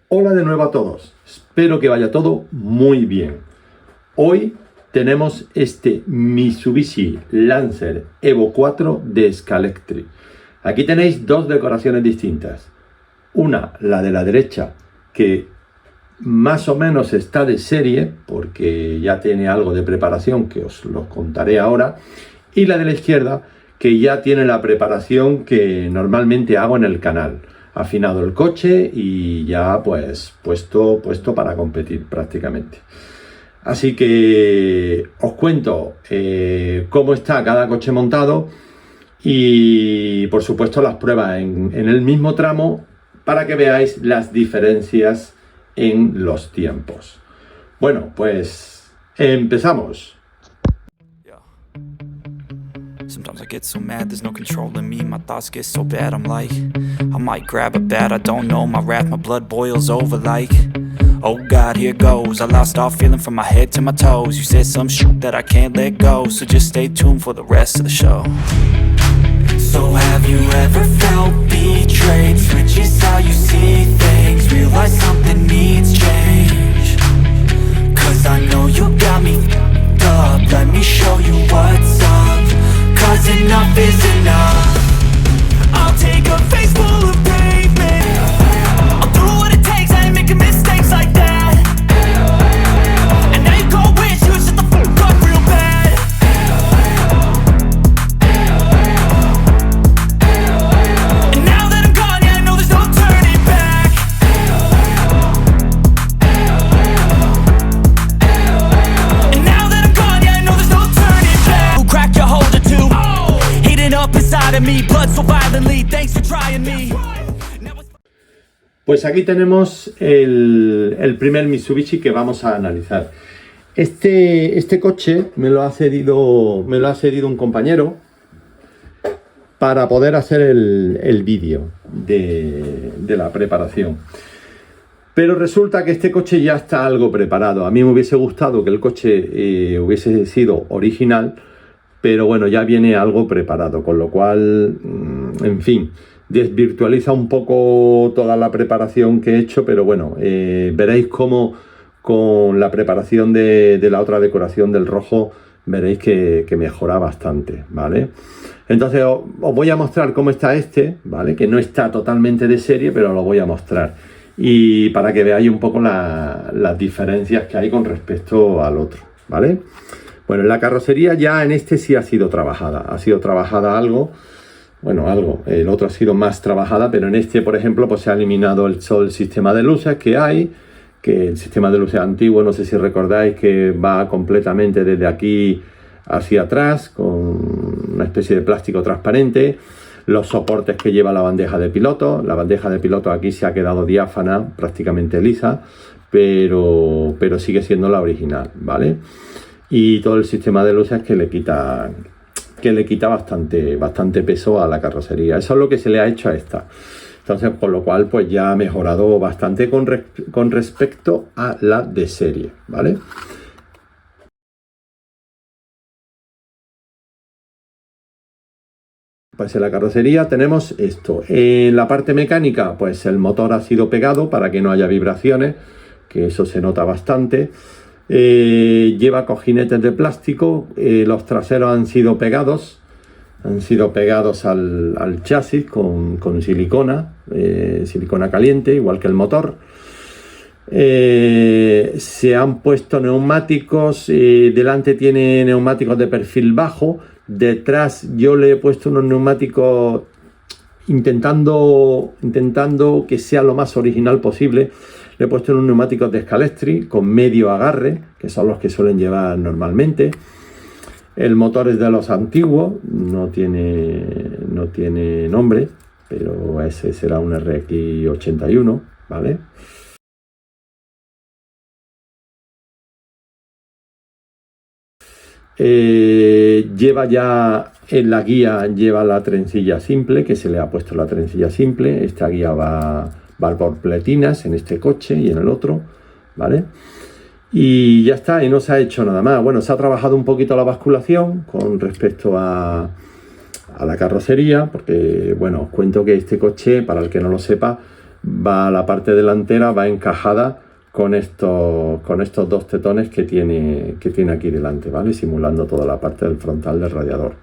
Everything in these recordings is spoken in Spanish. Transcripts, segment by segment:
Hola de nuevo a todos, espero que vaya todo muy bien. Hoy tenemos este Mitsubishi Lancer Evo 4 de Scalextric. Aquí tenéis dos decoraciones distintas. Una, la de la derecha, que más o menos está de serie, porque ya tiene algo de preparación que os lo contaré ahora. Y la de la izquierda, que ya tiene la preparación que normalmente hago en el canal. Afinado el coche y ya pues puesto para competir prácticamente. Así que os cuento cómo está cada coche montado y por supuesto las pruebas en el mismo tramo para que veáis las diferencias en los tiempos. Bueno, pues empezamos. Sometimes I get so mad, there's no controlling me. My thoughts get so bad, I'm like, I might grab a bat, I don't know. My wrath, my blood boils over like, oh God, here goes. I lost all feeling from my head to my toes. You said some shit that I can't let go, so just stay tuned for the rest of the show. So have you ever felt betrayed? Switches how you see things, realize something needs change. Cause I know you got me f***ed up, let me show you what's up. Cause enough is enough. I'll take a face full of pavement, I'll do what it takes, I ain't making mistakes like that. And now you gon' wish you would shut the fuck up real bad. And now that I'm gone, yeah, I know there's no turning back. And now that I'm gone, yeah, I know there's no turning back. Who cracked your holder too? Up inside of me, blood so violently, thanks for trying me. Pues aquí tenemos el primer Mitsubishi que vamos a analizar. Este coche me lo ha cedido un compañero para poder hacer el vídeo de la preparación. Pero resulta que este coche ya está algo preparado. A mí me hubiese gustado que el coche hubiese sido original, pero bueno, ya viene algo preparado, con lo cual, en fin, desvirtualiza un poco toda la preparación que he hecho, pero bueno, veréis cómo con la preparación de la otra decoración del rojo, veréis que mejora bastante, ¿vale? Entonces os voy a mostrar cómo está este, ¿vale? Que no está totalmente de serie, pero lo voy a mostrar. Y para que veáis un poco las diferencias que hay con respecto al otro, ¿vale? Bueno, la carrocería ya en este sí ha sido trabajada algo, bueno, algo, el otro ha sido más trabajada, pero en este, por ejemplo, pues se ha eliminado todo el sistema de luces que hay, que el sistema de luces antiguo, no sé si recordáis, que va completamente desde aquí hacia atrás, con una especie de plástico transparente, los soportes que lleva la bandeja de piloto aquí se ha quedado diáfana, prácticamente lisa, pero sigue siendo la original, ¿vale? Y todo el sistema de luces que le quita bastante peso a la carrocería. Eso es lo que se le ha hecho a esta. Entonces, por lo cual, pues ya ha mejorado bastante con respecto a la de serie, ¿vale? Pues en la carrocería tenemos esto. En la parte mecánica, pues el motor ha sido pegado para que no haya vibraciones, que eso se nota bastante. Lleva cojinetes de plástico, los traseros han sido pegados al chasis con silicona caliente, igual que el motor. Se han puesto neumáticos, delante tiene neumáticos de perfil bajo, detrás yo le he puesto unos neumáticos intentando que sea lo más original posible. Le he puesto unos neumáticos de Scalextric con medio agarre, que son los que suelen llevar normalmente. El motor es de los antiguos, no tiene nombre, pero ese será un RX81, ¿vale? Lleva ya en la guía, lleva la trencilla simple, que se le ha puesto la trencilla simple. Esta guía va por pletinas en este coche y en el otro, ¿vale? Y ya está, y no se ha hecho nada más. Bueno, se ha trabajado un poquito la basculación con respecto a la carrocería, porque, bueno, os cuento que este coche, para el que no lo sepa, la parte delantera va encajada con estos dos tetones que tiene aquí delante, ¿vale? Simulando toda la parte del frontal del radiador.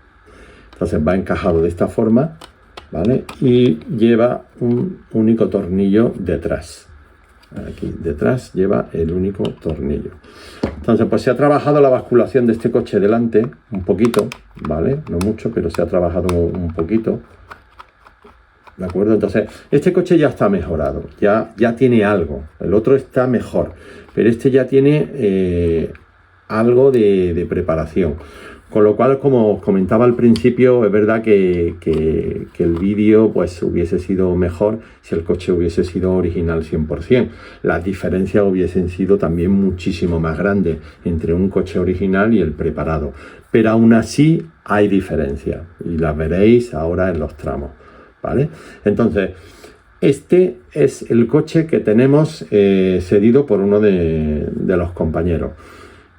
Entonces va encajado de esta forma, ¿vale? Y lleva un único tornillo detrás. Aquí detrás lleva el único tornillo. Entonces, pues se ha trabajado la basculación de este coche delante un poquito, ¿vale? No mucho, pero se ha trabajado un poquito. ¿De acuerdo? Entonces, este coche ya está mejorado, ya tiene algo. El otro está mejor, pero este ya tiene algo de preparación. Con lo cual, como os comentaba al principio, es verdad que el vídeo pues hubiese sido mejor si el coche hubiese sido original 100%. Las diferencias hubiesen sido también muchísimo más grandes entre un coche original y el preparado. Pero aún así hay diferencias y las veréis ahora en los tramos, ¿vale? Entonces, este es el coche que tenemos cedido por uno de los compañeros.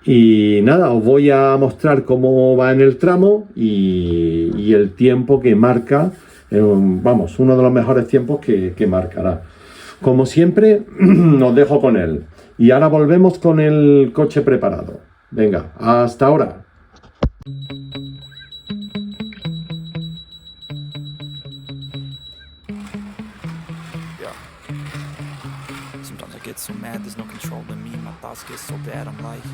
Y nada, os voy a mostrar cómo va en el tramo y el tiempo que marca, vamos, uno de los mejores tiempos que marcará. Como siempre, os dejo con él. Y ahora volvemos con el coche preparado. Venga, hasta ahora. Sometimes I get so mad, there's no controlling me. My thoughts get so bad, I'm like,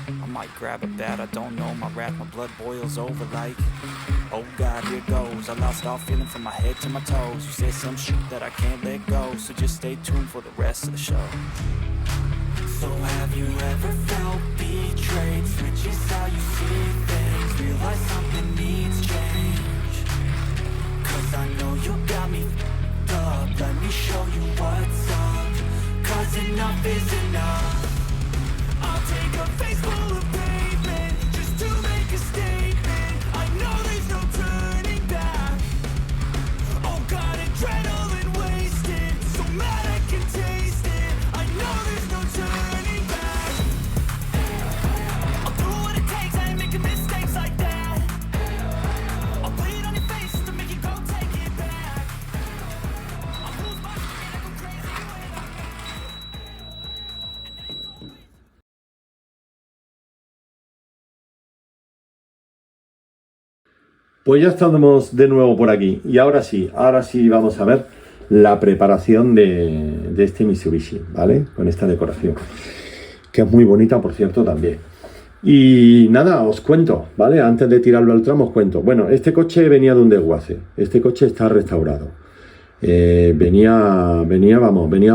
I might grab a bat, I don't know. My wrath, my blood boils over like, oh God, here goes. I lost all feeling from my head to my toes. You said some shit that I can't let go, so just stay tuned for the rest of the show. So have you ever felt betrayed? Switches how you see things. Realize something needs change. Cause I know you got me f***ed up. Let me show you what's up. Cause enough is enough. I'll take a face full of pavement just to make a statement. I know there's no turning back. Oh God, adrenaline wasted, so mad I can taste it. I know there's no turning back. I'll do what it takes, I ain't making mistakes like that. I'll bleed on your face to make you go take it back. I'll lose my shit, I go crazy when Pues ya estamos de nuevo por aquí. Y ahora sí vamos a ver la preparación de este Mitsubishi, ¿vale? Con esta decoración, que es muy bonita, por cierto, también. Y nada, os cuento, ¿vale? Antes de tirarlo al tramo os cuento. Bueno, este coche venía de un desguace. Este coche está restaurado. Venía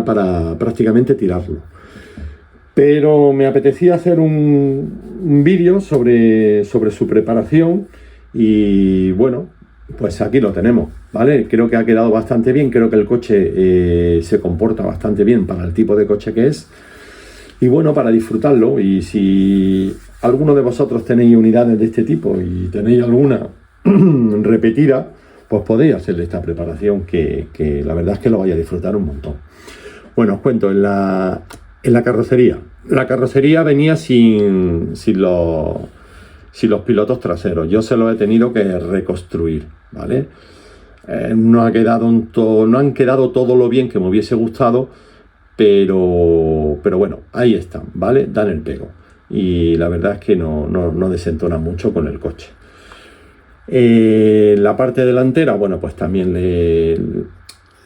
para prácticamente tirarlo. Pero me apetecía hacer un vídeo sobre su preparación. Y bueno, pues aquí lo tenemos, ¿vale? Creo que ha quedado bastante bien, creo que el coche se comporta bastante bien para el tipo de coche que es. Y bueno, para disfrutarlo, y si alguno de vosotros tenéis unidades de este tipo y tenéis alguna repetida, pues podéis hacerle esta preparación que la verdad es que lo vais a disfrutar un montón. Bueno, os cuento, en la carrocería. La carrocería venía sin los pilotos traseros. Yo se los he tenido que reconstruir, ¿vale? No han quedado todo lo bien que me hubiese gustado, pero bueno, ahí están, ¿vale? Dan el pego. Y la verdad es que no desentona mucho con el coche. La parte delantera, bueno, pues también le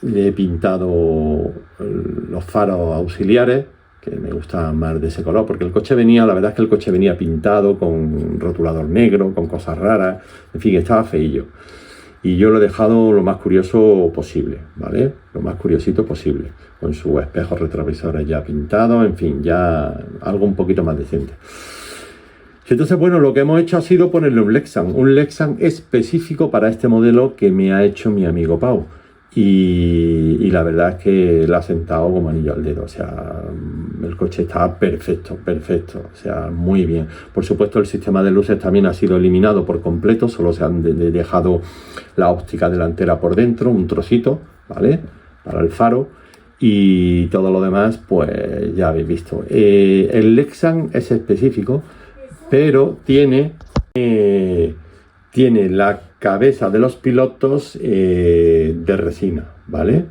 he pintado los faros auxiliares, que me gusta más de ese color, porque la verdad es que el coche venía pintado con rotulador negro, con cosas raras, en fin, estaba feillo. Y yo lo he dejado lo más curioso posible, ¿vale? Lo más curiosito posible, con sus espejos retrovisores ya pintados, en fin, ya algo un poquito más decente. Entonces, bueno, lo que hemos hecho ha sido ponerle un Lexan específico para este modelo que me ha hecho mi amigo Pau. Y la verdad es que le ha sentado como anillo al dedo. O sea, el coche está perfecto, o sea, muy bien. Por supuesto, el sistema de luces también ha sido eliminado por completo, solo se han dejado la óptica delantera por dentro, un trocito, ¿vale? Para el faro. y todo lo demás pues ya habéis visto. El Lexan es específico, pero tiene la cabeza de los pilotos de resina, ¿vale?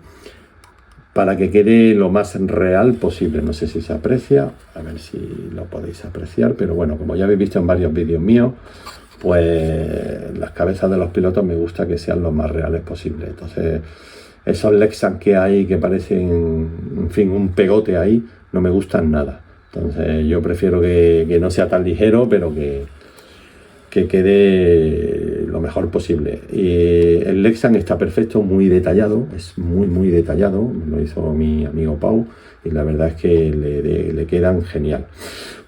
Para que quede lo más real posible. No sé si se aprecia, a ver si lo podéis apreciar, pero bueno, como ya habéis visto en varios vídeos míos, pues las cabezas de los pilotos me gusta que sean lo más reales posible. Entonces, esos Lexan que hay que parecen, en fin, un pegote ahí, no me gustan nada. Entonces, yo prefiero que no sea tan ligero, pero que quede lo mejor posible. El Lexan está perfecto, muy detallado, es muy detallado, lo hizo mi amigo Pau y la verdad es que le quedan genial.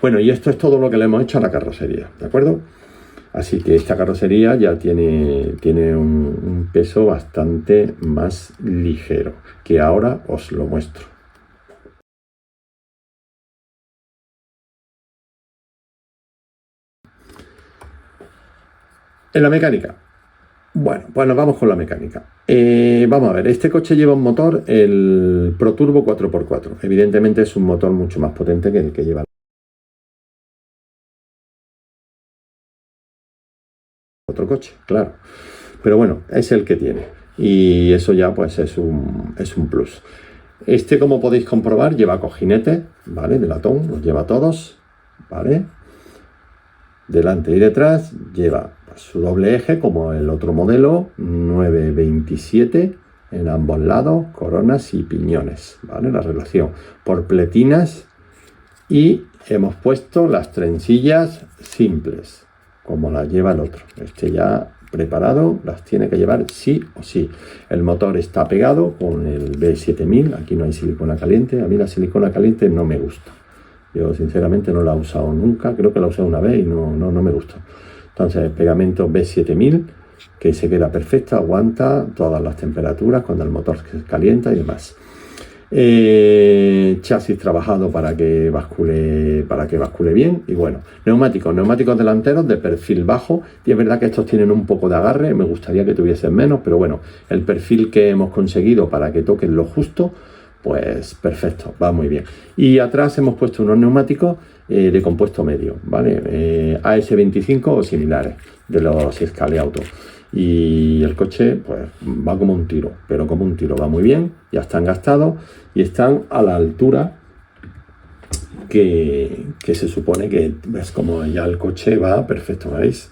Bueno, y esto es todo lo que le hemos hecho a la carrocería, ¿de acuerdo? Así que esta carrocería ya tiene un peso bastante más ligero, que ahora os lo muestro. En la mecánica. Bueno, pues nos vamos con la mecánica. Vamos a ver, este coche lleva un motor, el ProTurbo 4x4. Evidentemente es un motor mucho más potente que el que lleva otro coche, claro. Pero bueno, es el que tiene. Y eso ya pues es un plus. Este, como podéis comprobar, lleva cojinetes, ¿vale? De latón, los lleva todos, ¿vale? Delante y detrás lleva su doble eje como el otro modelo 927 en ambos lados, coronas y piñones, ¿vale? La relación por pletinas, y hemos puesto las trencillas simples como las lleva el otro. Este ya preparado, las tiene que llevar sí o sí. El motor está pegado con el B7000, aquí no hay silicona caliente. A mí la silicona caliente no me gusta. Yo sinceramente no la he usado nunca, creo que la usé una vez y no me gustó. Entonces, pegamento B7000, que se queda perfecto, aguanta todas las temperaturas cuando el motor se calienta y demás. Chasis trabajado para que bascule bien. Y bueno, neumáticos delanteros de perfil bajo, y es verdad que estos tienen un poco de agarre, me gustaría que tuviesen menos, pero bueno, el perfil que hemos conseguido para que toquen lo justo, pues perfecto, va muy bien. Y atrás hemos puesto unos neumáticos de compuesto medio, ¿vale? AS25 o similares de los Scale Auto. Y el coche pues va como un tiro, pero como un tiro, va muy bien, ya están gastados y están a la altura que se supone que es como ya el coche va perfecto, ¿veis?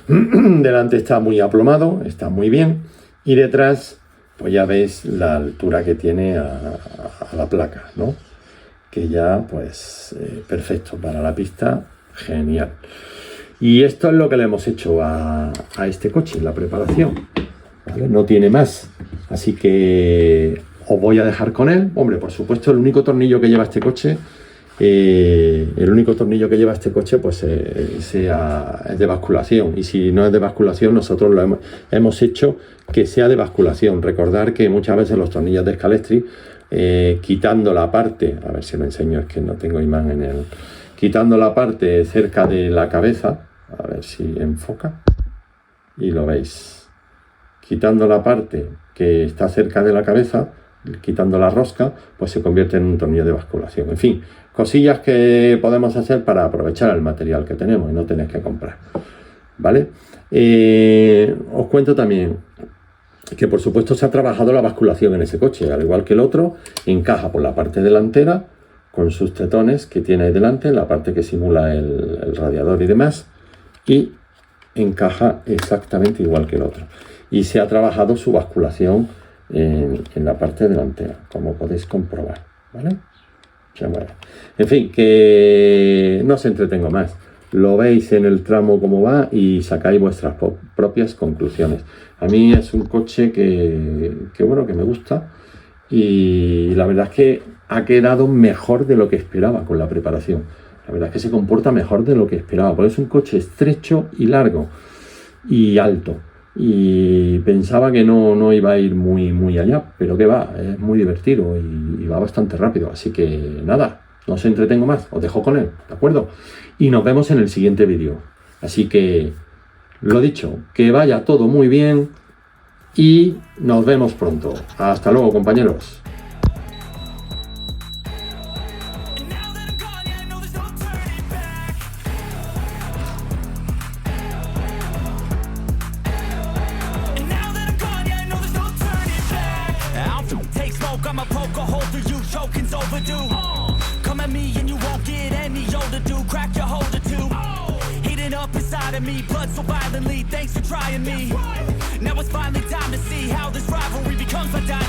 Delante está muy aplomado, está muy bien, y detrás pues ya veis la altura que tiene a la placa, ¿no? Que ya pues perfecto para la pista, genial. Y esto es lo que le hemos hecho a este coche, la preparación, ¿vale? No tiene más, así que os voy a dejar con él. Hombre, por supuesto, el único tornillo que lleva este coche, pues es de basculación. Y si no es de basculación, nosotros lo hemos hecho que sea de basculación. Recordar que muchas veces los tornillos de Scalextric, quitando la parte, a ver si lo enseño, es que no tengo imán en el... Quitando la parte cerca de la cabeza, a ver si enfoca, y lo veis. Quitando la parte que está cerca de la cabeza, quitando la rosca, pues se convierte en un tornillo de basculación. En fin, cosillas que podemos hacer para aprovechar el material que tenemos y no tener que comprar, ¿vale? Os cuento también que por supuesto se ha trabajado la basculación en ese coche, al igual que el otro, encaja por la parte delantera con sus tetones que tiene ahí delante, la parte que simula el radiador y demás, y encaja exactamente igual que el otro. Y se ha trabajado su basculación en la parte delantera, como podéis comprobar, ¿vale? En fin, que no os entretengo más. Lo veis en el tramo cómo va y sacáis vuestras propias conclusiones. A mí es un coche que bueno, que me gusta, y la verdad es que ha quedado mejor de lo que esperaba con la preparación. La verdad es que se comporta mejor de lo que esperaba, porque es un coche estrecho y largo y alto. Y pensaba que no iba a ir muy allá, pero que va, es muy divertido y va bastante rápido. Así que nada, no os entretengo más, os dejo con él, ¿de acuerdo? Y nos vemos en el siguiente vídeo. Así que, lo dicho, que vaya todo muy bien y nos vemos pronto. Hasta luego, compañeros. tokens overdue. Come at me and you won't get any older, dude. Crack your holder too. Heating up inside of me, blood so violently. Thanks for trying me. Now it's finally time to see how this rivalry becomes my dynasty.